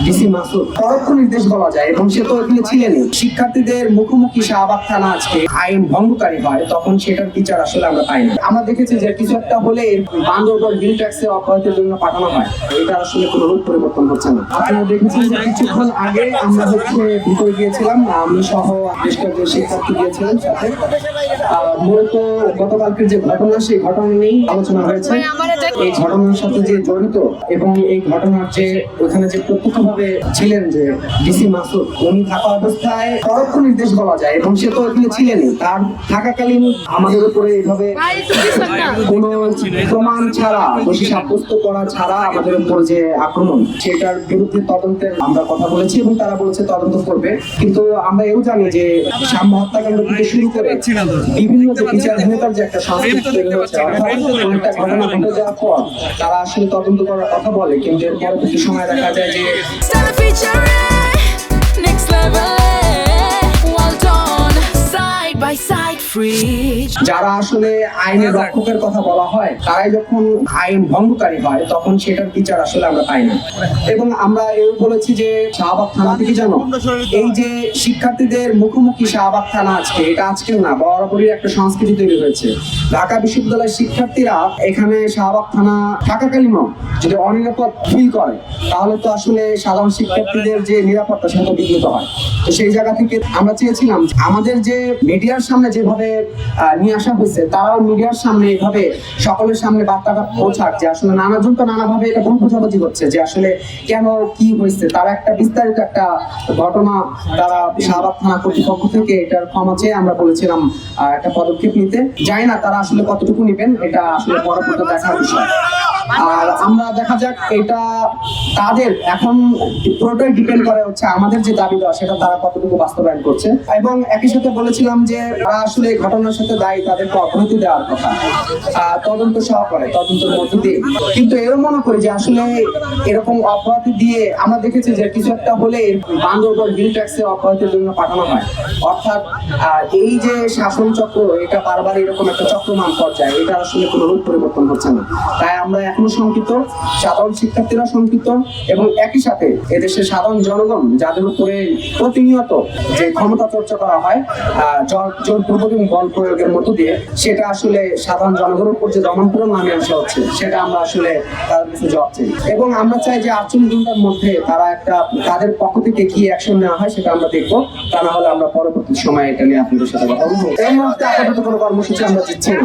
DC Masud পরোক্ষ নির্দেশ বলা যায়, এবং সে তো এখানে ছিলেনই। শিক্ষার্থীদের মুখোমুখি শাহবাগ থানা আজকে আইন ভঙ্গকারী হয়, তখন সেটার বিচার আসলে আমরা পাই না। আমরা দেখেছি যে কিছু একটা হলে বান্দরবান হিল ট্যাক্সে অব্যাহতির জন্য পাঠানো হয়, এটা আসলে কোনো রূপ পরিবর্তন হচ্ছে না। আপনারা দেখেছেন যে কিছুক্ষণ আগে আমরা ভিতরে গিয়েছিলাম, আমি সহ বেশ কয়েকজন শিক্ষার্থী গিয়েছিলেন সাথে। মূলত গতকালকের যে ঘটনা, সেই ঘটনা নিয়েই আলোচনা হয়েছে। এই ঘটনার সাথে যে জড়িত এবং এই ঘটনার যে ওখানে যে প্রত্যক্ষভাবে ছিলেন যে ডিসি মাসুদ, উনি থাকা অবস্থায় পরোক্ষ নির্দেশ বলা যায়, এবং সে তো এখানে ছিলেনই। তার থাকাকালীন আমাদের উপরে এইভাবে কোনো প্রমাণ ছাড়া, দোষী সাব্যস্ত করা ছাড়া আমাদের উপর যে আক্রমণ, সেটার বিরুদ্ধে তদন্তের আমরা কথা বলেছি এবং তারা বলেছে তদন্ত করবে। কিন্তু আমরা এও জানি যে সাম্য হত্যাকাণ্ড থেকে শুরু করে বিভিন্ন যে বিচারহীনতার যে একটা সংস্কৃতি তৈরি হচ্ছে, একটা ঘটনা ঘটে যাওয়ার পর তারা আসলে তদন্ত করার কথা বলে, কিন্তু এর পরবর্তী সময় দেখা যায় যে যারা আসলে আইনের রক্ষকের কথা বলা হয়, তারাই যখন আইন ভঙ্গকারী হয়, তখন সেটার বিচার আসলে আমরা পাই না। এবং আমরা এও বলেছি যে শাহবাগ থানা থেকে যেন এই যে শিক্ষার্থীদের মুখোমুখি শাহবাগ থানা আজকে, এটা আজকে না, বরাবরই একটা সংস্কৃতি তৈরি হয়েছে। ঢাকা বিশ্ববিদ্যালয়ের শিক্ষার্থীরা এখানে শাহবাগ থানা থাকাকালীনও যদি অনিরাপদ ফিল করে, তাহলে তো আসলে সাধারণ শিক্ষার্থীদের যে নিরাপত্তা, সেটা বিঘ্নিত হয়। তো সেই জায়গা থেকে আমরা চেয়েছিলাম আমাদের যে মিডিয়ার সামনে যেভাবে নিয়ে আসা হয়েছে, তারাও মিডিয়ার সামনে এইভাবে সকলের সামনে বার্তাটা পৌঁছাক, যে আসলে নানাজন তো নানাভাবে এটা ভুল বোঝাবুঝি করছে যে আসলে কেন কি হয়েছে। তারা একটা বিস্তারিত একটা ঘটনা, তারা শাহবাগ থানা কর্তৃপক্ষ থেকে এটার ক্ষমা চেয়ে আমরা বলেছিলাম একটা পদক্ষেপ নিতে। জানি না তারা আসলে কতটুকু নেবেন, এটা আসলে পরবর্তী দেখার বিষয়। আর আমরা দেখা যাক, এটা তাদের এখন পুরোটাই ডিপেন্ড করে হচ্ছে আমাদের যে দাবি দেওয়া, সেটা তারা কতটুকু বাস্তবায়ন করছে। এবং একই সাথে বলেছিলাম যে তারা আসলে এই ঘটনার সাথে দায়ী, তাদেরকে অব্যাহতি দেওয়ার কথা, তদন্ত সহকারে, তদন্তের মধ্য দিয়ে। কিন্তু এরও মনে করি যে আসলে এরকম অব্যাহতি দিয়ে আমরা দেখেছি যে কিছু একটা হলে বান্দরবান হিল ট্যাক্সে অব্যাহতির জন্য পাঠানো হয়। অর্থাৎ এই যে শাসন চক্র, এটা বারবার এরকম একটা চক্রমান পর্যায়ে, এটা আসলে কোনো রূপ পরিবর্তন হচ্ছে না। তাই আমরা এখনো শঙ্কিত, সাধারণ শিক্ষার্থীরা শঙ্কিত, এবং একই সাথে এদেশের সাধারণ জনগণ, যাদের উপরে প্রতিনিয়ত যে ক্ষমতা চর্চা করা হয় জোরপূর্বক এবং বল প্রয়োগের মধ্য দিয়ে, সেটা আসলে সাধারণ জনগণের উপর যে দমনপীড়ন নামে আসা হচ্ছে, সেটা আমরা আসলে তাদের কাছে জবাব চাই। এবং আমরা চাই যে 48 ঘন্টার মধ্যে তারা একটা, তাদের পক্ষ থেকে কি অ্যাকশন নেওয়া হয় সেটা আমরা দেখবো। তা না হলে আমরা পরবর্তী সময় এটা নিয়ে আপনাদের সাথে কথা বলবো। এই মুহূর্তে আপাতত কোনো কর্মসূচি আমরা দিচ্ছি না।